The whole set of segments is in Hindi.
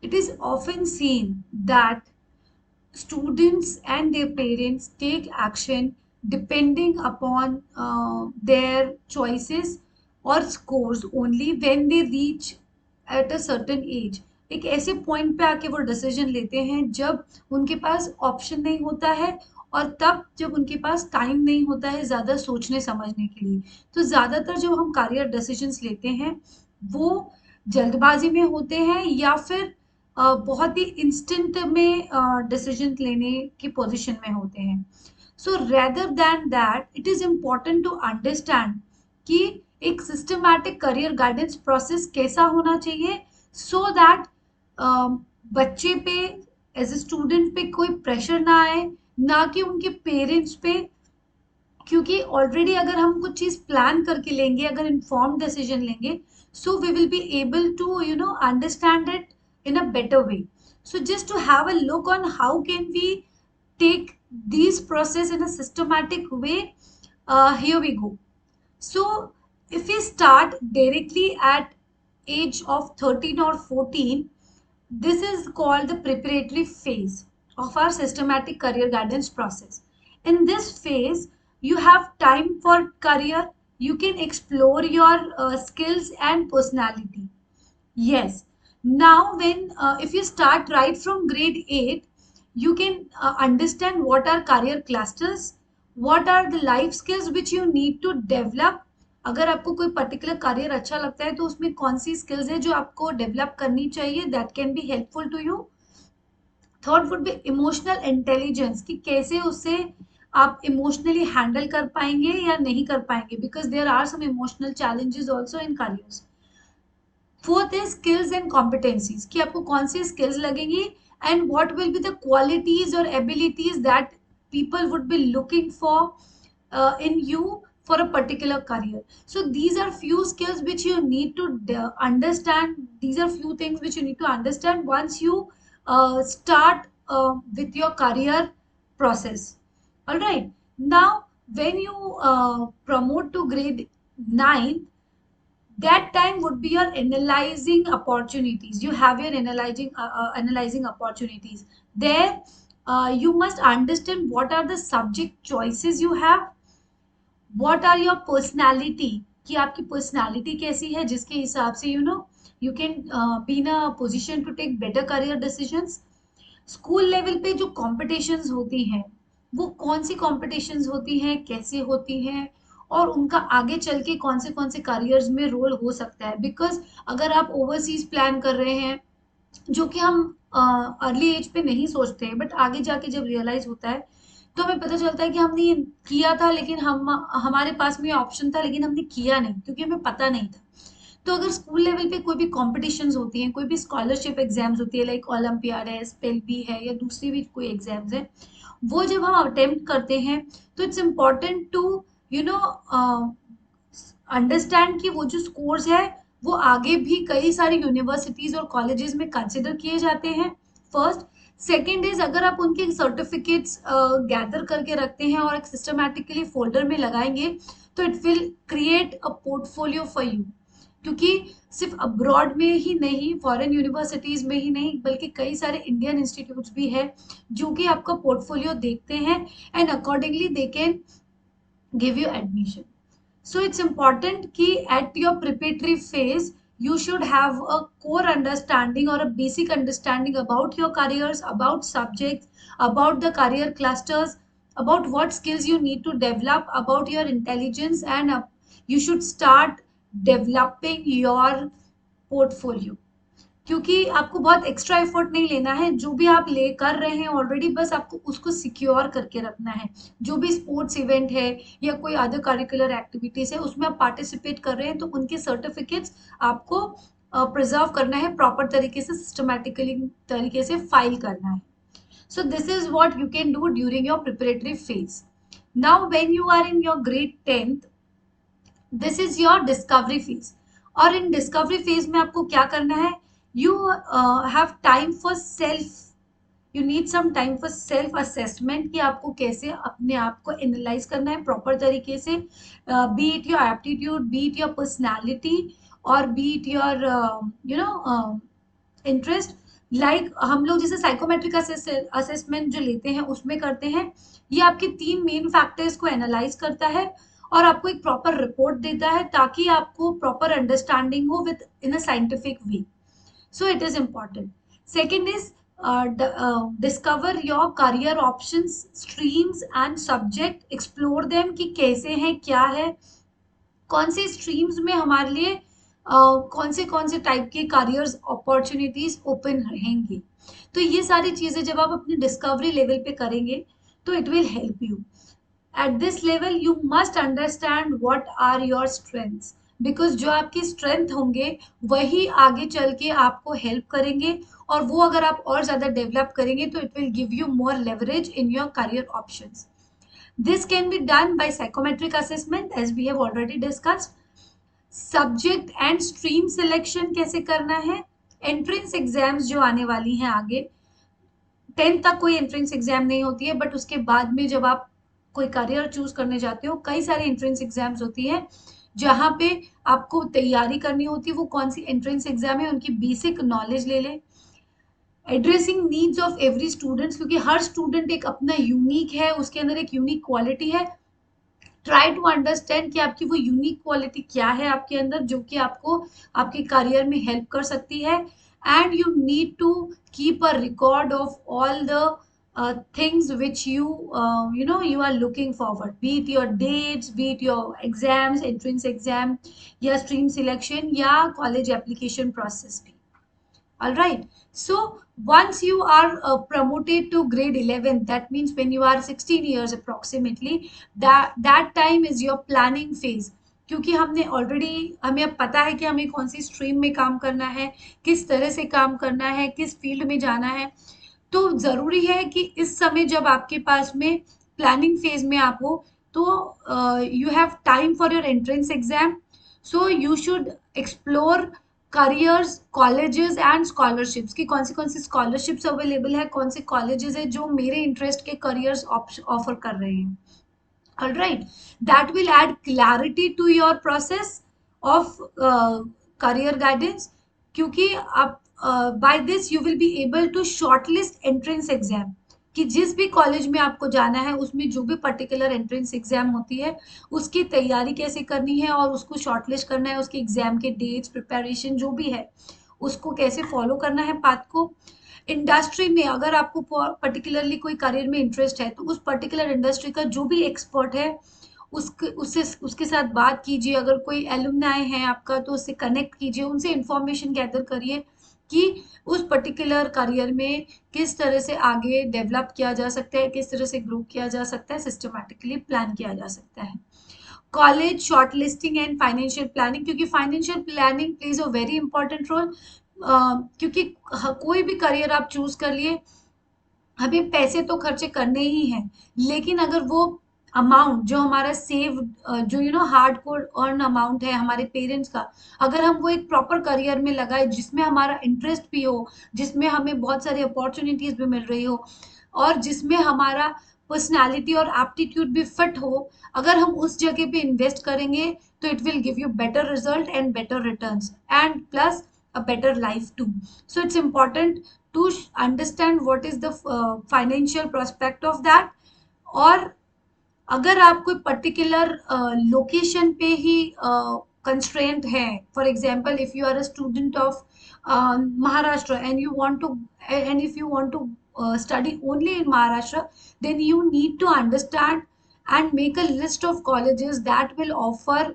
it is often seen that students and their parents take action depending upon their choices or scores only when they reach at a certain age. एक ऐसे पॉइंट पे आके वो डिसीजन लेते हैं जब उनके पास ऑप्शन नहीं होता है, और तब जब उनके पास टाइम नहीं होता है ज़्यादा सोचने समझने के लिए। तो ज़्यादातर जो हम करियर डिसीजंस लेते हैं वो जल्दबाजी में होते हैं, या फिर बहुत ही इंस्टेंट में डिसीजन लेने की पोजीशन में होते हैं। So rather than that it is important to understand कि एक सिस्टमैटिक करियर गाइडेंस प्रोसेस कैसा होना चाहिए, सो दैट बच्चे पे एज ए स्टूडेंट पे कोई प्रेशर ना आए, ना कि उनके पेरेंट्स पे। क्योंकि ऑलरेडी अगर हम कुछ चीज प्लान करके लेंगे, अगर इन्फॉर्म डिसीजन लेंगे, so we will be able to understand it in a better way. So just to have a look on how can we take these process in a systematic way, here we go. So if we start directly at age of 13 or 14, this is called the preparatory phase of our systematic career guidance process. In this phase, you have time for career, you can explore your skills and personality. Yes. Now, when if you start right from grade 8, you can understand what are career clusters, what are the life skills which you need to develop. अगर आपको कोई पर्टिकुलर करियर अच्छा लगता है तो उसमें कौन सी स्किल्स है जो आपको डेवलप करनी चाहिए, that can be helpful to you. Third would be emotional intelligence, कि कैसे उसे आप इमोशनली हैंडल कर पाएंगे या नहीं कर पाएंगे, because there are some emotional challenges also in careers. Fourth is skills and competencies, कि आपको कौन सी स्किल्स लगेंगी and what will be the qualities और abilities that people would be looking for in you for a particular career. So these are few skills which you need to understand. These are few things which you need to understand once you start with your career process. All right. Now, when you promote to grade 9, that time would be your analyzing opportunities. You have your analyzing opportunities there. You must understand what are the subject choices you have, what are your personality, कि आपकी personality कैसी है, जिसके हिसाब से you can be in a position to take better career decisions. School level पे जो कॉम्पिटिशन्स होती हैं वो कौन सी कॉम्पिटिशन्स होती हैं, कैसे होती हैं, और उनका आगे चल के कौन से करियर्स में रोल हो सकता है। बिकॉज अगर आप ओवरसीज प्लान कर रहे हैं, जो कि हम अर्ली एज पे नहीं सोचते हैं, बट आगे जाके जब रियलाइज होता है तो हमें पता चलता है कि हमने ये किया था, लेकिन हमारे पास में ऑप्शन था लेकिन हमने किया नहीं क्योंकि हमें पता नहीं था। तो अगर स्कूल लेवल पे कोई भी कॉम्पिटिशन्स होती हैं, कोई भी स्कॉलरशिप एग्जाम्स होती है, लाइक ओलंपियाड है, स्पेल बी है, या दूसरी भी कोई एग्जाम्स है, वो जब हम अटेम्प्ट करते हैं तो it's important to you know understand कि वो जो स्कोर्स है वो आगे भी कई सारी यूनिवर्सिटीज और कॉलेजेस में कंसिडर किए जाते हैं। फर्स्ट। सेकेंड इज, अगर आप उनके सर्टिफिकेट्स गैदर करके रखते हैं और एक सिस्टमैटिकली फोल्डर में लगाएंगे तो it will create a portfolio for you. क्योंकि सिर्फ अब्रॉड में ही नहीं, फॉरेन यूनिवर्सिटीज में ही नहीं, बल्कि कई सारे इंडियन इंस्टीट्यूट्स भी है जो कि आपका पोर्टफोलियो देखते हैं and accordingly they can give you admission. So it's important कि at your preparatory phase you should have a core understanding or a basic understanding about your careers, about subjects, about the career clusters, about what skills you need to develop, about your intelligence, and you should start developing your portfolio. क्योंकि आपको बहुत एक्स्ट्रा एफर्ट नहीं लेना है, जो भी आप ले कर रहे हैं ऑलरेडी बस आपको उसको सिक्योर करके रखना है। जो भी स्पोर्ट्स इवेंट है या कोई अदर करिकुलर एक्टिविटीज है उसमें आप पार्टिसिपेट कर रहे हैं तो उनके सर्टिफिकेट्स आपको प्रिजर्व करना है, प्रॉपर तरीके से सिस्टमैटिकली तरीके से फाइल करना है। So this is what you can do during your preparatory phase. Now when you are in your grade 10th, this is your discovery phase. और इन डिस्कवरी फेज में आपको क्या करना है, you have time for self, you need some time for self assessment कि आपको कैसे अपने आप को एनालाइज करना है प्रॉपर तरीके से, be it your aptitude, be it your personality, or be it your interest. हम लोग जैसे साइकोमेट्रिक असेसमेंट जो लेते हैं उसमें करते हैं, ये आपके 3 मेन फैक्टर्स को एनालाइज करता है और आपको एक प्रॉपर रिपोर्ट देता है ताकि आपको प्रॉपर अंडरस्टैंडिंग हो with in a scientific way. So it is important. Second is discover your career options, streams and subject. Explore them कि कैसे हैं, क्या है, कौन से स्ट्रीम्स में हमारे लिए कौन से टाइप के करियर्स अपॉर्चुनिटीज ओपन रहेंगे. तो ये सारी चीजें जब आप अपनी डिस्कवरी लेवल पे करेंगे तो it will help you. At this level you must understand what are your strengths, because जो आपकी स्ट्रेंथ होंगे वही आगे चल के आपको हेल्प करेंगे, और वो अगर आप और ज़्यादा डेवलप करेंगे तो it will give you more leverage in your career options. This can be done by psychometric assessment as we have already discussed. Subject and stream selection कैसे करना है. एंट्रेंस एग्जाम्स जो आने वाली हैं आगे, 10th तक कोई एंट्रेंस एग्जाम नहीं होती है, बट उसके बाद में जब आप कोई करियर चूज करने जाते हो कई सारे एंट्रेंस एग्जाम्स होती है जहाँ पे आपको तैयारी करनी होती है. वो कौन सी एंट्रेंस एग्जाम है उनकी बेसिक नॉलेज ले लें. Addressing needs of every students, क्योंकि हर स्टूडेंट एक अपना यूनिक है, उसके अंदर एक यूनिक क्वालिटी है. ट्राई टू अंडरस्टैंड कि आपकी वो यूनिक क्वालिटी क्या है आपके अंदर जो कि आपको आपके करियर में हेल्प कर सकती है. And you need to keep a record of all the things which you are looking forward, be it your dates, be it your exams, entrance exam या stream selection या college application process भी. All right. So once you are promoted to grade 11, that means when you are 16 years approximately, that time is your planning phase. क्योंकि हमने ऑलरेडी हमें अब पता है कि हमें कौन सी स्ट्रीम में काम करना है, किस तरह से काम करना है, किस फील्ड में जाना है. तो ज़रूरी है कि इस समय जब आपके पास में प्लानिंग फेज में आप हो तो you have time for your entrance exam. So you should explore careers, colleges and scholarships की कौन सी स्कॉलरशिप्स अवेलेबल है, कौन से कॉलेजेस है जो मेरे इंटरेस्ट के करियर्स ऑफर कर रहे हैं. All right, that will add clarity to your process of career guidance. क्योंकि आप by this you will be able to shortlist entrance exam कि जिस भी कॉलेज में आपको जाना है उसमें जो भी पर्टिकुलर एंट्रेंस एग्जाम होती है उसकी तैयारी कैसे करनी है और उसको शॉर्टलिस्ट करना है, उसके एग्जाम के डेट्स, प्रिपरेशन जो भी है उसको कैसे फॉलो करना है पाथ को. इंडस्ट्री में अगर आपको पर्टिकुलरली कोई करियर में इंटरेस्ट है तो उस पर्टिकुलर इंडस्ट्री का जो भी एक्सपर्ट है उसके साथ बात कीजिए. अगर कोई एलुमनाई है आपका तो उससे कनेक्ट कीजिए, उनसे इंफॉर्मेशन गैदर करिए कि उस पर्टिकुलर करियर में किस तरह से आगे डेवलप किया जा सकता है, किस तरह से ग्रो किया जा सकता है, सिस्टमैटिकली प्लान किया जा सकता है. College shortlisting and financial planning, क्योंकि financial planning plays a very important role. क्योंकि कोई भी करियर आप चूज कर लिए हमें पैसे तो खर्चे करने ही हैं, लेकिन अगर वो अमाउंट जो हमारा सेव जो हार्ड कोर अर्न अमाउंट है हमारे पेरेंट्स का, अगर हम वो एक प्रॉपर करियर में लगाए जिसमें हमारा इंटरेस्ट भी हो, जिसमें हमें बहुत सारी अपॉर्चुनिटीज भी मिल रही हो और जिसमें हमारा पर्सनालिटी और एप्टीट्यूड भी फिट हो, अगर हम उस जगह पे इन्वेस्ट करेंगे तो it will give you better result and better returns and plus a better life too. So it's important to understand what is the financial prospect of that. और अगर आप कोई पर्टिकुलर लोकेशन पे ही कंस्ट्रेंट है, for example if you are a student of Maharashtra and you want to and if you want to study only in Maharashtra, then you need to understand and make a list of colleges that will offer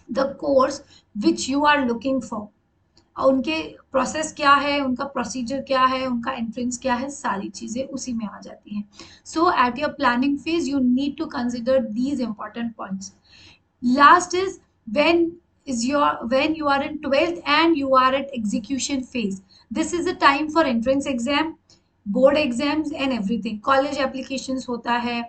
the course which you are looking for. उनके प्रोसेस क्या है, उनका प्रोसीजर क्या है, उनका एंट्रेंस क्या है, सारी चीज़ें उसी में आ जाती हैं. So at your planning phase you need to consider these important points. Last is when you are in 12th and you are at execution phase. This is the time for entrance exam, board exams and everything. College applications होता है,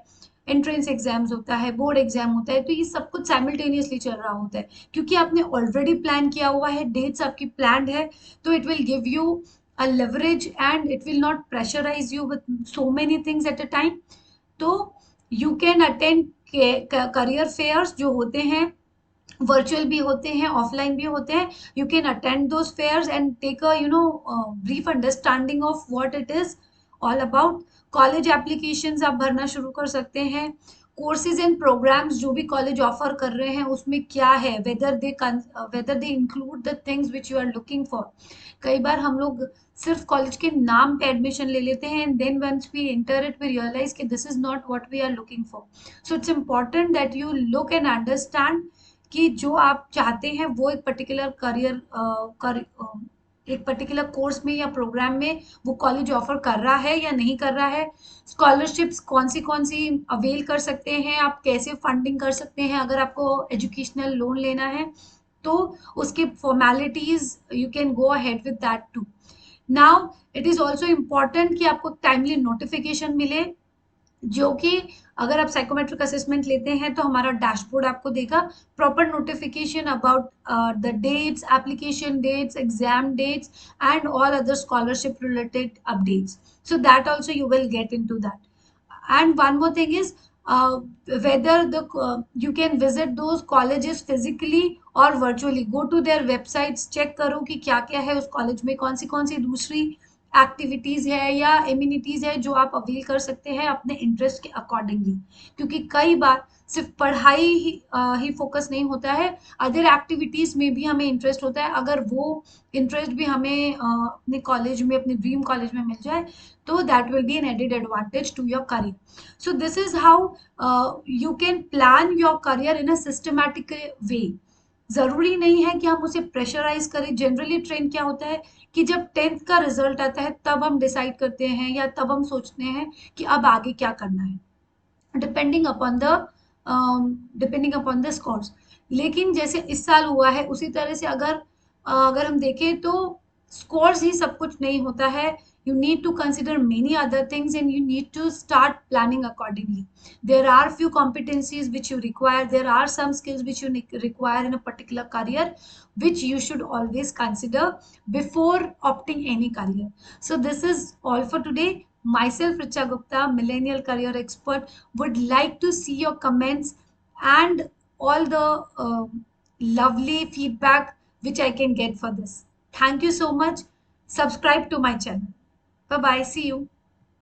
एंट्रेंस एग्जाम्स होता है, बोर्ड एग्जाम होता है, तो ये सब कुछ साइमल्टेनियसली चल रहा होता है क्योंकि आपने ऑलरेडी प्लान किया हुआ है, डेट्स आपकी प्लान्ड है, तो it will give you a leverage and it will not pressurize you with so many things at a time. तो you can attend career fairs जो होते हैं वर्चुअल भी होते हैं, ऑफलाइन भी होते हैं. You can attend those fairs and take a brief understanding of what it is all about. College applications आप भरना शुरू कर सकते हैं. कोर्सेज एंड प्रोग्राम्स जो भी कॉलेज ऑफर कर रहे हैं उसमें क्या है, whether they include the things which you are looking for. कई बार हम लोग सिर्फ कॉलेज के नाम पे एडमिशन ले लेते हैं, and then once we enter it we realise कि this is not what we are looking for. So it's important that you look and understand कि जो आप चाहते हैं वो एक पर्टिकुलर एक पर्टिकुलर कोर्स में या प्रोग्राम में वो कॉलेज ऑफर कर रहा है या नहीं कर रहा है. स्कॉलरशिप्स कौन सी अवेल कर सकते हैं आप, कैसे फंडिंग कर सकते हैं अगर आपको एजुकेशनल लोन लेना है, तो उसके formalities you can go ahead with that too. Now it is also important कि आपको टाइमली नोटिफिकेशन मिले, जो कि अगर आप साइकोमेट्रिक असेसमेंट लेते हैं तो हमारा डैशबोर्ड आपको देगा proper notification about the dates, application dates, exam dates and all other scholarship related updates. So that also you will get into that. And one more thing is whether you can visit those colleges physically or virtually. Go to their websites, check करो कि क्या क्या है उस कॉलेज में, कौन सी दूसरी एक्टिविटीज है या इम्यूनिटीज है जो आप अवेल कर सकते हैं अपने इंटरेस्ट के अकॉर्डिंगली. क्योंकि कई बार सिर्फ पढ़ाई ही फोकस नहीं होता है, अदर एक्टिविटीज में भी हमें इंटरेस्ट होता है. अगर वो इंटरेस्ट भी हमें अपने कॉलेज में, अपने ड्रीम कॉलेज में मिल जाए, तो that will be an added advantage to your career. So this is how you can plan your career in a systematic way. जरूरी नहीं है कि हम उसे प्रेशराइज करें. जनरली ट्रेंड क्या होता है कि जब 10th का रिजल्ट आता है तब हम डिसाइड करते हैं या तब हम सोचते हैं कि अब आगे क्या करना है, डिपेंडिंग अपॉन द स्कोर्स. लेकिन जैसे इस साल हुआ है उसी तरह से अगर हम देखें तो स्कोर्स ही सब कुछ नहीं होता है. You need to consider many other things and you need to start planning accordingly. There are few competencies which you require. There are some skills which you require in a particular career, which you should always consider before opting any career. So this is all for today. Myself, Richa Gupta, millennial career expert, would like to see your comments and all the lovely feedback which I can get for this. Thank you so much. Subscribe to my channel. Bye bye. See you.